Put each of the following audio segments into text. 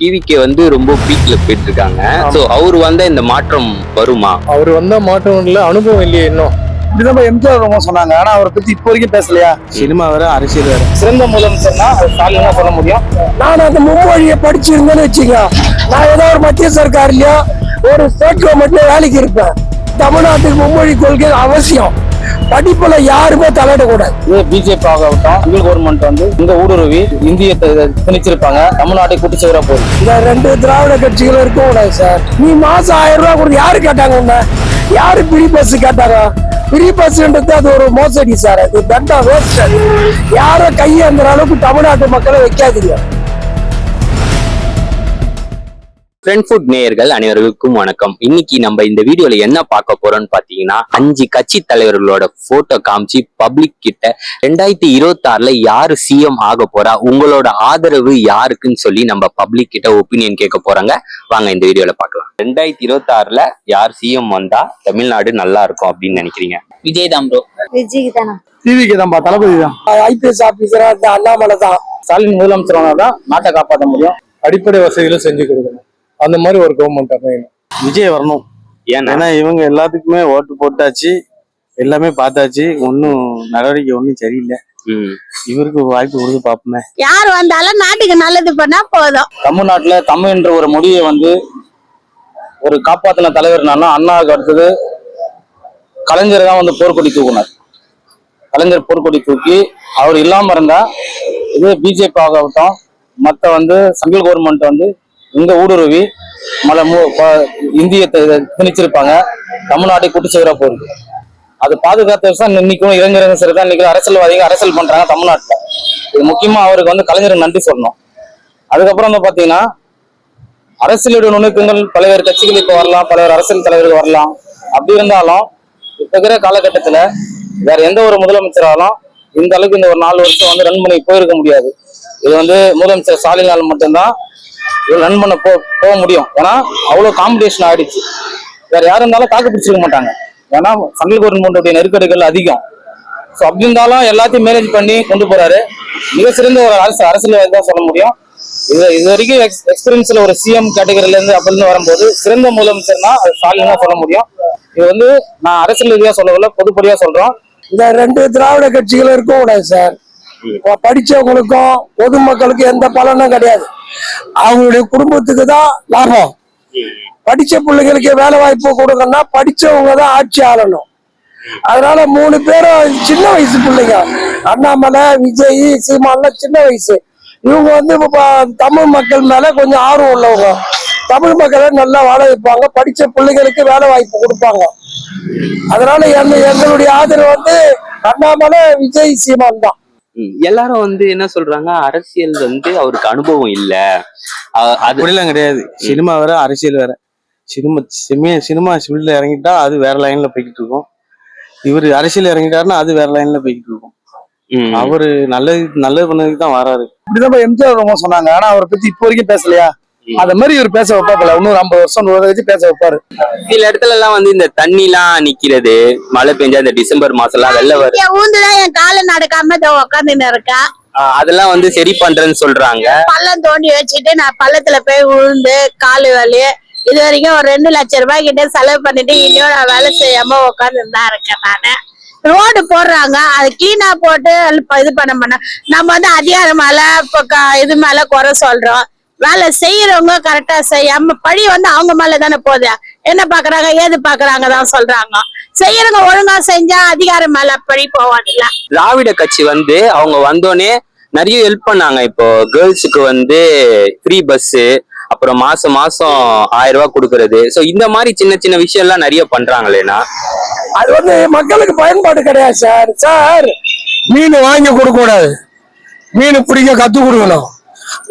டிவிக்கு வந்து ரொம்ப பீக்ல போயிட்டு இருக்காங்க. சோ அவர் வந்தா இந்த மாற்றம் வருமா? அவர் வந்தா மாற்றம் இல்ல, அனுபவம் இல்லையே இன்னும். இப்படிதான் எம்ஜிஆர் ரொம்ப சொன்னாங்க. ஆனா அவரை பத்தி இப்போ வரைக்கும் பேசலையா? சினிமா வேற, அரசியல் வேற. சிறந்த முதலமைச்சர்னா அது ஸ்டாலின் சொல்ல முடியும். நான் அந்த மும்மொழியை படிச்சிருந்தேன்னு வச்சுக்க, நான் ஏதோ ஒரு மத்திய சர்க்கார்லயோ ஒரு ஸ்டேட் கவர்மெண்ட்ல வேலைக்கு இருப்பேன். தமிழ்நாட்டுக்கு மும்மொழி கொள்கை அவசியம். படிப்புல யாருமே தலையிடக்கூடாது. இது பிஜேபி ஆகட்டும், சென்ட்ரல் கவர்மெண்ட் வந்து இந்த ஊடுருவி இந்திய திணிச்சிருப்பாங்க. தமிழ்நாட்டை கூட்டி சேர போகுது. இந்த ரெண்டு திராவிட கட்சிகளும் இருக்க கூடாது சார். நீ மாசம் 1000 ரூபாய் கொடுத்து யாரு கேட்டாங்க உன்ன? யாரு ஃப்ரீ பஸ் கேட்டாங்க? ஃப்ரீ பஸ்ன்றது அது ஒரு மோசடி சார். அது தண்டா வேஸ்ட். அது யாரும் கையேந்துற அளவுக்கு தமிழ்நாட்டு மக்களை வைக்காதீங்க. ஃப்ரெண்ட் ஃபுட் நேயர்கள் அனைவருக்கும் வணக்கம். இன்னைக்கு நம்ம இந்த வீடியோல என்ன பார்க்க போறோம்னு பாத்தீங்கன்னா, 5 கட்சி தலைவர்களோட போட்டோ காமிச்சு பப்ளிக் கிட்ட 2026ல யாரு சிஎம் ஆக போறா, உங்களோட ஆதரவு யாருக்குன்னு சொல்லி நம்ம பப்ளிக் கிட்ட ஒப்பீனியன் கேட்க போறாங்க. வாங்க இந்த வீடியோல பார்க்கலாம். 2026ல யார் சிஎம் வந்தா தமிழ்நாடு நல்லா இருக்கும் அப்படின்னு நினைக்கிறீங்க? விஜய் தான் ப்ரோ. விஜய்க்கு தானே? டிவிக்கு தான்ப்பா, தளபதி தான். ஐபிஎஸ் ஆபீசரா இருந்த அண்ணாமலை தான். ஸ்டாலின் முதலமைச்சர் ஆனாதான் நாட்டை காப்பாற்ற முடியும். அடிப்படை வசதிகளை செஞ்சு கொடுக்கணும். அந்த மாதிரி ஒரு கவர்மெண்ட் அமையணும். விஜய் வரணும். ஏன்னா இவங்க எல்லாத்துக்குமே ஓட்டு போட்டாச்சு, எல்லாமே பார்த்தாச்சு, ஒன்னும் நடவடிக்கை ஒன்னும் சரியில்லை. இவருக்கு வாய்ப்பு கொடுத்து பாப்போமே. யார் வந்தாலும் நாட்டுக்கு நல்லது பண்ணா போதும். தமிழ்நாட்டுல தமிழ் என்ற ஒரு மொழியை வந்து ஒரு காப்பாத்தின தலைவர்னாலும் அண்ணாவுக்கு அடுத்தது கலைஞர் தான் வந்து போர்க்கொடி தூக்குனார். கலைஞர் போர்க்கொடி தூக்கி அவர் இல்லாம இருந்தா இது பிஜேபி ஆகட்டும், மற்ற வந்து சென்ட்ரல் கவர்மெண்ட் வந்து இங்க ஊடுருவி இந்திய திணிச்சிருப்பாங்க. தமிழ்நாட்டை கூட்டு சேர போகுது. அது பாதுகாத்த விஷயம். இன்னைக்கும் இளைஞர்கள் சரிதான், இன்னைக்கு அரசியல்வாதிகள் அரசியல் பண்றாங்க தமிழ்நாட்டுல. இது முக்கியமா அவருக்கு வந்து கலைஞருக்கு நன்றி சொல்லணும். அதுக்கப்புறம் வந்து பாத்தீங்கன்னா அரசியலுடைய நுணுக்கங்கள் பல்வேறு கட்சிகள் இப்ப வரலாம், பல்வேறு அரசியல் தலைவர்கள் வரலாம். அப்படி இருந்தாலும் இப்ப இருக்கிற காலகட்டத்துல வேற எந்த ஒரு முதலமைச்சராலும் இந்த அளவுக்கு இந்த ஒரு 4 வருஷம் வந்து ரன் பண்ணி போயிருக்க முடியாது. இது வந்து முதலமைச்சர் ஸ்டாலினால் மட்டும்தான் ரன் பண்ண போக முடியும். ஏன்னா அவ்வளவு காம்படிஷன் ஆயிடுச்சு. வேற யாரும் இருந்தாலும் தாக்கு பிடிச்சிருக்க மாட்டாங்க. ஏன்னா சென்ட்ரல் கவர்மெண்ட்டுடைய நெருக்கடிகள் அதிகம். ஸோ அப்படி இருந்தாலும் எல்லாத்தையும் மேனேஜ் பண்ணி கொண்டு போறாரு. மிக சிறந்த ஒரு அரசியல்வாதி தான் சொல்ல முடியும். இது வரைக்கும் எக்ஸ்பீரியன்ஸ்ல ஒரு சிஎம் கேட்டகரியில இருந்து அப்படின்னு வரும்போது சிறந்த முதலமைச்சர்னா அது ஸ்டாலின் தான் சொல்ல முடியும். இது வந்து நான் அரசியல் ரீதியா சொல்லவில்லை, பொதுப்படியா சொல்றோம். இந்த ரெண்டு திராவிட கட்சிகளும் இருக்க கூடாது சார். படிச்சவங்களுக்கும் பொதுமக்களுக்கும் எந்த பலனும் கிடையாது. அவங்களுடைய குடும்பத்துக்கு தான் லாபம். படிச்ச பிள்ளைகளுக்கு வேலை வாய்ப்பு கொடுக்கணும்னா படிச்சவங்க தான் ஆட்சி ஆளணும். அதனால 3 பேரும் சின்ன வயசு பிள்ளைங்க. அண்ணாமலை, விஜய், சீமான்லாம் சின்ன வயசு. இவங்க வந்து தமிழ் மக்கள் மேல கொஞ்சம் ஆர்வம் உள்ளவங்க. தமிழ் மக்களை நல்லா வாழ வைப்பாங்க. படிச்ச பிள்ளைகளுக்கு வேலை வாய்ப்பு கொடுப்பாங்க. அதனால எங்களுடைய ஆதரவு வந்து அண்ணாமலை, விஜய், சீமான் தான். எல்லாரும் வந்து என்ன சொல்றாங்க, அரசியல் வந்து அவருக்கு அனுபவம் இல்ல. அப்படிலாம் கிடையாது. சினிமா வேற, அரசியல் வேற. சினிமா ஃபீல்ட்ல இறங்கிட்டா அது வேற லைன்ல போய்கிட்டு இருக்கும். இவரு அரசியல் இறங்கிட்டாருன்னா அது வேற லைன்ல போய்கிட்டு இருக்கும். அவரு நல்லது பண்ணதுக்கு தான் வராரு. இப்படிதான் எம்ஜிஆர் ரொம்ப சொன்னாங்க. ஆனா அவரை பத்தி இப்போ வரைக்கும் பேசலையா? அத மாதிரி இவர் பேச வைப்பாப்ல. இன்னும் 50 வருஷம் 100 வச்சு பேச வைப்பாரு. சில இடத்துல எல்லாம் வந்து இந்த தண்ணி எல்லாம் நிக்கிறது, மழை பெஞ்சா இந்த டிசம்பர் மாசம் எல்லாம் வெள்ள வரும். ஊந்துதான் என் காலை நடக்காம உட்காந்துன்னு இருக்கா. அதெல்லாம் வந்து சரி பண்றேன்னு சொல்றாங்க. பள்ளம் தோண்டி வச்சுட்டு நான் பள்ளத்துல போய் விழுந்து காலு வலி. இது வரைக்கும் ஒரு 2 லட்சம் ரூபாய் கிட்ட செலவு பண்ணிட்டு இன்னும் நான் வேலை செய்யாம உட்காந்து தான் இருக்கேன். நானு ரோடு போடுறாங்க, அது கிளீனா போட்டு இது பண்ண நம்ம வந்து அதிகாரம் மேல இது மேல குறை சொல்றோம். வேலை செய்யறவங்க கரெக்டா செய்யாம பழி வந்து அவங்க மேல தானே போகுது. என்ன பாக்குறாங்க, ஏது பாக்குறாங்க தான் சொல்றாங்க. செய்யறவங்க ஒழுங்கா செஞ்சா அதிகாரம் மேல பழி போவாங்கல்ல. திராவிட கட்சி வந்து அவங்க வந்தோடனே நிறைய ஹெல்ப் பண்ணாங்க. இப்போ கேர்ள்ஸுக்கு வந்து ஃப்ரீ பஸ், அப்புறம் மாசம் 1000 ரூபாய் கொடுக்கறது. சோ இந்த மாதிரி சின்ன சின்ன விஷயம் எல்லாம் நிறைய பண்றாங்களேனா அது வந்து மக்களுக்கு பயன்பாடு கிடையாது சார். சார் மீன் வாங்கி கொடுக்க கூடாது, மீன் பிடிக்க கத்து கொடுக்கணும்.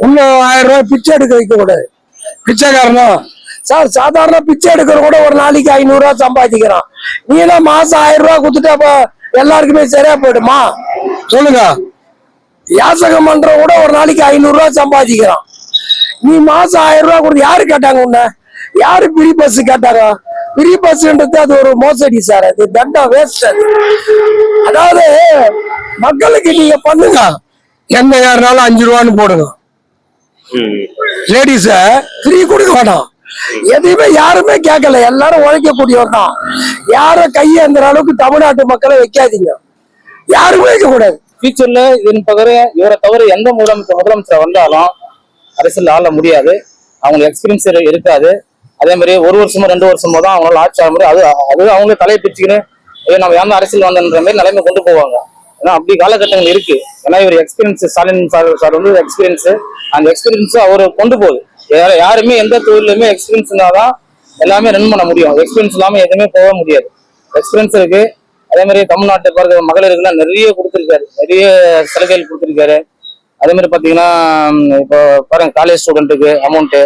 இன்னும் 1000 ரூபாய் பிச்சை எடுக்க வைக்க கூடாது. பிச்சைக்காரனும் சார் சாதாரண பிச்சை எடுக்கிற கூட ஒரு நாளைக்கு 500 ரூபாய் சம்பாதிக்கிறான். நீனா மாசம் 1000 ரூபாய் கொடுத்துட்டா எல்லாருக்குமே சரியா போயிடுமா சொல்லுங்க? யாசகம் பண்ற கூட ஒரு நாளைக்கு 500 ரூபாய் சம்பாதிக்கிறான். நீ மாசம் 1000 ரூபாய் கொடுத்து யாரு கேட்டாங்க உன்ன? யாரு ஃப்ரீ பஸ் கேட்டாங்க? ஃப்ரீ பஸ்ன்றது அது ஒரு மோசடி சார். அது தண்டா வேஸ்ட். அதாவது மக்களுக்கு நீங்க பண்ணுங்க, என்ன யாருனாலும் 5 ரூபான்னு போடுங்க. லேடிஸ ஃப்ரீ கொடுக்க வேணாம். எதையுமே யாருமே கேட்கல, எல்லாரும் உழைக்கக்கூடியவர் தான். யாரும் கையேந்திர அளவுக்கு தமிழ்நாட்டு மக்களை வைக்காதீங்க, யாருமே வைக்க கூடாது. ஃபியூச்சர்ல இவரை தவிர எந்த முதலமைச்சர் வந்தாலும் அரசியல் ஆள முடியாது. அவங்களுக்கு எக்ஸ்பீரியன்ஸ் இருக்காது. அதே மாதிரி 1 வருஷமோ 2 வருஷமோ தான் அவங்களால ஆட்சி ஆக முடியும். அது அவங்களே தலையை பிரிச்சுக்கின்னு நம்ம யாரும் அரசியல் வந்தன்ற மாதிரி நிலைமை கொண்டு போவாங்க. ஏன்னா அப்படி காலகட்டங்கள் இருக்கு. ஏன்னா இவர் எக்ஸ்பீரியன்ஸ், ஸ்டாலின் சார் வந்து எக்ஸ்பீரியன்ஸ், அந்த எக்ஸ்பீரியன்ஸ் அவர் கொண்டு போகுது. யாருமே எந்த தொழிலுமே எக்ஸ்பீரியன்ஸ் இருந்தாதான் எல்லாமே ரன் பண்ண முடியும். எக்ஸ்பீரியன்ஸ் இல்லாம எதுவுமே போக முடியாது. எக்ஸ்பீரியன்ஸ் இருக்கு. அதே மாதிரி தமிழ்நாட்டு பிறகு மகளிருக்குலாம் நிறைய கொடுத்துருக்காரு, நிறைய சலுகைகள் கொடுத்துருக்காரு. அதே மாதிரி பாத்தீங்கன்னா இப்போ பாருங்க, காலேஜ் ஸ்டூடெண்ட்டுக்கு அமௌண்ட்டு,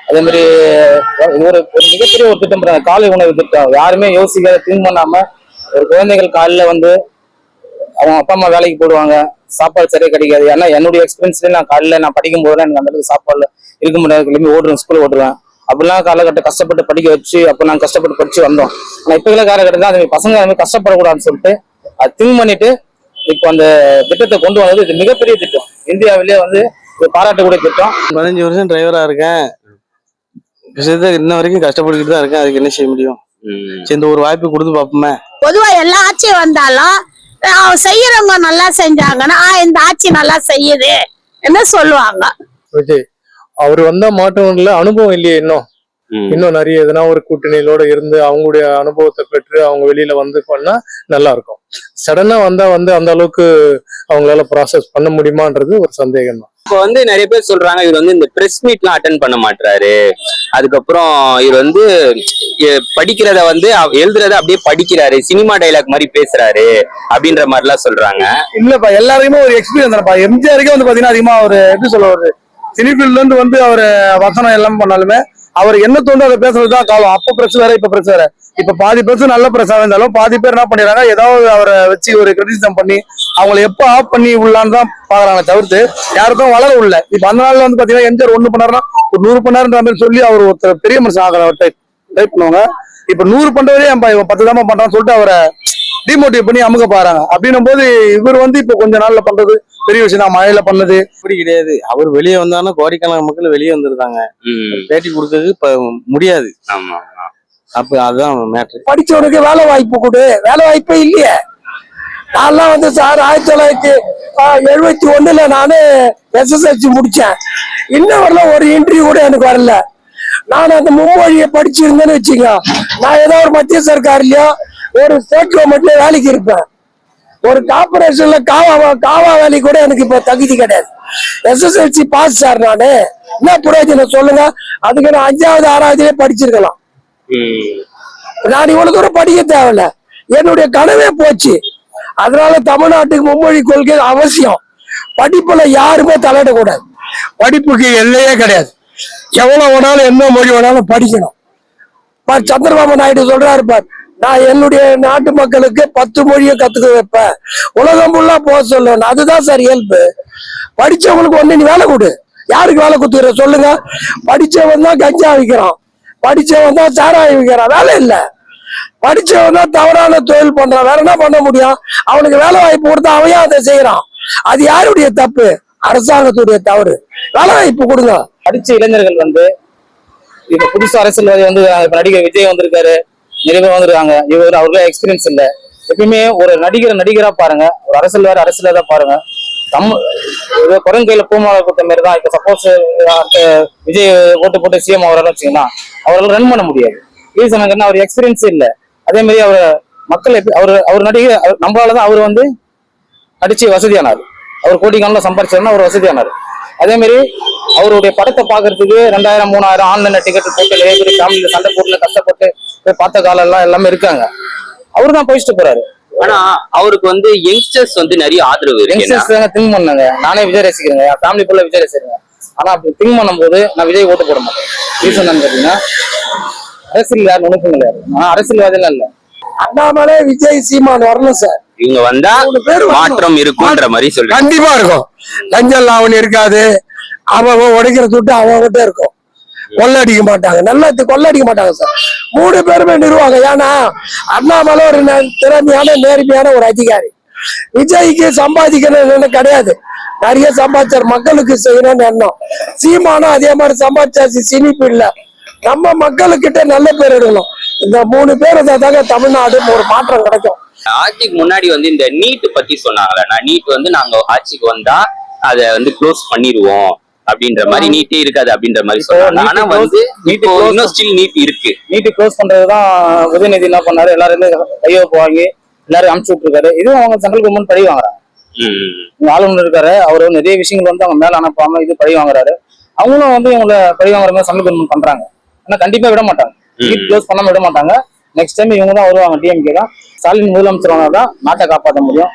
அதே மாதிரி ஒரு மிகப்பெரிய ஒரு திட்டம் பண்றாங்க, காலை உணவு திட்டம். யாருமே யோசிக்காத திங்க் பண்ணாம ஒரு குழந்தைகள் காலைல வந்து அவங்க அப்பா அம்மா வேலைக்கு போடுவாங்க, சாப்பாடு சரியா கிடைக்காது. ஏன்னா என்னுடைய எக்ஸ்பீரியன்ஸ்ல நான் காலையில நான் படிக்கும் போதுலாம் எனக்கு அந்த சாப்பாடுல இருக்க முடியாது, கிளம்பி ஓடுறேன், ஸ்கூல் ஓடுவேன். அப்படிலாம் காலகட்டம் கஷ்டப்பட்டு படிக்க வச்சு அப்போ நாங்கள் கஷ்டப்பட்டு படிச்சு வந்தோம். ஆனால் இப்போ இருக்கிற காலகட்டத்தில் அந்த பசங்க அந்த மாதிரி கஷ்டப்படக்கூடாதுன்னு சொல்லிட்டு அது திங்க் பண்ணிட்டு இப்போ அந்த திட்டத்தை கொண்டு வந்தது. இது மிகப்பெரிய திட்டம், இந்தியாவிலேயே வந்து பாராட்டக்கூடிய திட்டம். 15 வருஷம் டிரைவரா இருக்கேன், இன்ன வரைக்கும் கஷ்டப்பட்டுக்கிட்டு தான் இருக்கேன். அதுக்கு என்ன செய்ய முடியும்? சரி, இந்த ஒரு வாய்ப்பு கொடுத்து பார்ப்போமே. பொதுவா எல்லா ஆட்சி வந்தாலும் செய்யறவங்க நல்லா செஞ்சாங்கன்னா இந்த ஆட்சி நல்லா செய்யுது என்ன சொல்லுவாங்க. விஜய் அவர் வந்தா மாற்றம் இல்ல, அனுபவம் இல்லையே இன்னும் நிறைய எதனா ஒரு கூட்டணியிலோட இருந்து அவங்களுடைய அனுபவத்தை பெற்று அவங்க வெளியில வந்து பண்ணா நல்லா இருக்கும். சடனா வந்தா அந்த அளவுக்கு அவங்களால ப்ராசஸ் பண்ண முடியுமான்றது ஒரு சந்தேகம் தான். இப்போ வந்து நிறைய பேர் சொல்றாங்க இவர் வந்து இந்த பிரஸ் மீட்லாம் அட்டன் பண்ண மாட்டாரு, அதுக்கப்புறம் இவர் வந்து படிக்கிறத வந்து எழுதுறத அப்படியே படிக்கிறாரு, சினிமா டைலாக் மாதிரி பேசுறாரு அப்படின்ற மாதிரி எல்லாம் சொல்றாங்க. இல்லப்பா, எல்லாருக்குமே ஒரு எக்ஸ்பீரியன்ஸ் தானப்பா. எம்ஜிஆருக்கே வந்து பாத்தீங்கன்னா அதிகமா ஒரு எப்படி சொல்ல, ஒரு சினிஃபீல்ட்ல இருந்து வந்து அவர் வசனம் எல்லாம் பண்ணாலுமே அவர் என்ன தோன்றோ அதை பேசுறதுதான் காலம். அப்ப பிரஸ் வேற, இப்ப பிரஸ் வேற. இப்ப பாதி பிரஸ் நல்ல பிரஸ் இருந்தாலும் பாதி பேர் என்ன பண்ணிடுறாங்க, ஏதாவது அவரை வச்சு ஒரு கிரிட்டிசிசம் பண்ணி அவங்களை எப்ப ஆஃப் பண்ணி உள்ளான்னு தான் பாக்குறாங்க, தவிர்த்து யாருக்கும் வளர உள்ள. இப்ப அந்த நாள்ல வந்து பாத்தீங்கன்னா எம்ஜிஆர் 1 பண்ணாருன்னா ஒரு 100 பண்ணாருன்ற மாதிரி சொல்லி அவர் ஒருத்தர் பெரிய மனுஷன் ஆகிற டைப் பண்ணுவாங்க. இப்ப 100 பண்றவரே இவன் 10 தான் பண்றான்னு சொல்லிட்டு அவரை டிமோட்டிவேட் பண்ணி அமுக பாருங்க. அப்படின்னும் போது இவர் வந்து இப்ப கொஞ்ச நாள்ல பண்றது பெரிய விஷயம் தான். மழையில பண்ணது அப்படி கிடையாது. அவர் வெளியே வந்தாலும் கோடிக்கணக்கான மக்கள் வெளியே வந்துருந்தாங்க, பேட்டி கொடுக்கறதுக்கு இப்ப முடியாது. ஆமா, அப்ப அதுதான் மேட்ரு. படிச்சவனுக்கு வேலை வாய்ப்பு கொடு, வேலை வாய்ப்பே இல்லையே. நான்லாம் வந்து சார் 1971 நானு SSLC முடிச்சேன். இன்னும் வரல ஒரு இன்டர்வியூ கூட எனக்கு வரல. நான் அந்த மும்மொழியை படிச்சிருந்தேன்னு வச்சுங்க, நான் ஏதோ ஒரு மத்திய சர்க்கார்லயோ ஒரு ஸ்டேட் கவர்மெண்ட்ல வேலைக்கு இருப்பேன். ஒரு கார்பரேஷன்ல காவா வேலை கூட எனக்கு இப்ப தகுதி கிடையாது. SSLC pass sir. நானு என்ன பிரயோஜனம் சொல்லுங்க? அதுக்கு நான் 5வது 6வதுலயே படிச்சிருக்கலாம். நான் இவ்வளவு தூரம் படிக்க தேவையில்ல, என்னுடைய கனவே போச்சு. அதனால தமிழ்நாட்டுக்கு மும்மொழி கொள்கை அவசியம். படிப்புல யாருமே தலையிடக்கூடாது. படிப்புக்கு எல்லையே கிடையாது. எவ்வளவு வேணாலும் எந்த மொழி வேணாலும் படிக்கணும். சந்திரபாபு நாயுடு சொல்றாரு பார், நான் என்னுடைய நாட்டு மக்களுக்கு 10 மொழியை கத்துக்க வைப்பேன், உலகம் ஃபுல்லா போக சொல்லணும். அதுதான் சார் இயல்பு. படிச்சவங்களுக்கு ஒண்ணு நீ வேலை கொடு. யாருக்கு வேலை கொடுத்துக்கிற சொல்லுங்க? படிச்சவன் தான் கஞ்சா விற்கிறான், படிச்சவன் தான் சாராயம் விற்கிறான், வேலை இல்லை. படிச்சவன் தான் தவறான தொழில் பண்றான், வேற என்ன பண்ண முடியும்? அவனுக்கு வேலை வாய்ப்பு கொடுத்தா அவன் அதை செய்யறான். அது யாருடைய தப்பு? அரசாங்கத்துடைய தவறு. வேலை வாய்ப்பு கொடுங்க. படிச்ச இளைஞர்கள் வந்து இப்ப புதுசு அரசியல்வாதி வந்து இப்ப நடிகர் விஜய் வந்திருக்காரு, நிறைய பேர் வந்திருக்காங்க. அவருக்கு எக்ஸ்பீரியன்ஸ் இல்லை. எப்பயுமே ஒரு நடிகரா பாருங்க, ஒரு அரசியல்வாதி பாருங்க. குரங்கு கையில பூமாலை கொடுத்த மாதிரி தான். இப்ப சப்போஸ் விஜய் ஓட்டு போட்டு சிஎம் அவரால் வச்சுங்கன்னா அவரால் ரன் பண்ண முடியாது. ரீசன் என்ன? அவர் எக்ஸ்பீரியன்ஸ் இல்லை. அதே மாதிரி மக்கள் அவர் நடிகர் நம்மளாலதான் அவர் வந்து நடிச்சு வசதியானார். அவர் கோடிக்கணக்கில் சம்பாதிச்சாருன்னா அவர் வசதியானார். அதே மாதிரி அவருடைய படத்தை பாக்குறதுக்கு 2000 3000 ஆன்லைன்ல டிக்கெட் போட்டு நிறைய பேர் ஃபேமிலியில சண்டை போட்டுல கஷ்டப்பட்டு போய் பார்த்த காலம் எல்லாம் எல்லாமே இருக்காங்க. அவரு தான் போயிட்டு போறாரு. ஆனா அவருக்கு வந்து யங்ஸ்டர்ஸ் வந்து நிறைய ஆதரவு இருக்கு. திங்க் பண்ணாங்க. நானே விஜய் ரசிக்கிறேங்க, என் ஃபேமிலி ஃபுல்லா விஜய் ரசிக்கிறேங்க. ஆனா அப்படி திங்க் பண்ணும் போது நான் விஜய் ஓட்டு போட மாட்டேன். ரீசன் பாத்தீங்கன்னா அரசியல் யார் நுணுக்கம் கிடையாது. ஆனா அரசியல்வாதிலாம் இல்ல. அண்ணாமலை விஜய் சீமான் வரணும் சார். இவங்க வந்தா மாற்றம் இருக்கும்ன்ற மாதிரி சொல்றேன். கண்டிப்பா இருக்கும். லஞ்சம் லாவணி இருக்காது. அவன் உடைக்கிற துட்டு அவன்கிட்ட இருக்கும். கொள்ளடிக்க மாட்டாங்க, நல்லா கொள்ளடிக்க மாட்டாங்க சார். 3 பேருமே நிறுவாங்க. ஏன்னா அண்ணாமலை ஒரு திறமையான நேர்மையான ஒரு அதிகாரி. விஜய்க்கு சம்பாதிக்கணும்னு கிடையாது, நிறைய சம்பாதிச்சார், மக்களுக்கு செய்யணும்னு எண்ணம். சீமானும் அதே மாதிரி சம்பாதிச்சாச்சு, சினிப்பு இல்ல. நம்ம மக்களுக்கிட்ட நல்ல பேர் எடுக்கணும். இந்த 3 பேர் தாங்க தமிழ்நாடு ஒரு மாற்றம் கிடைக்கும். ஆட்சிக்கு முன்னாடி வந்து இந்த நீட் பத்தி சொன்னாங்களே, நான் நீட் வந்து நாங்க ஆட்சிக்கு வந்தா அதை வந்து க்ளோஸ் பண்ணிடுவோம் அப்படின்ற மாதிரி, நீட்டே இருக்காது அப்படின்ற மாதிரி சொன்னாங்க. ஆனா வந்து இப்போ இன்னும் ஸ்டில் நீட் இருக்கு. நீட்டு க்ளோஸ் பண்றதுதான் உதயநிதி என்ன பண்ணாரு, எல்லாருமே கையொப்பு வாங்கி எல்லாரும் அனுப்பிச்சு விட்டுருக்காரு. இதுவும் அவங்க சென்ட்ரல் கவர்மெண்ட் பழி வாங்குறாங்க. ஆளுநர் இருக்காரு, அவரு நிறைய விஷயங்கள் வந்து அவங்க மேல அனுப்பாம இது பழி வாங்குறாரு. அவங்களும் வந்து இவங்களை பழி வாங்குற மாதிரி சென்ட்ரல் கவர்மெண்ட் பண்றாங்க. ஆனா கண்டிப்பா விட மாட்டாங்க, நீட் க்ளோஸ் பண்ணாம விட மாட்டாங்க. நெக்ஸ்ட் டைம் இவங்க தான் வருவாங்க, டிஎம்கே தான். ஸ்டாலின் முதலமைச்சர் தான் நாட்டை காப்பாற்ற முடியும்.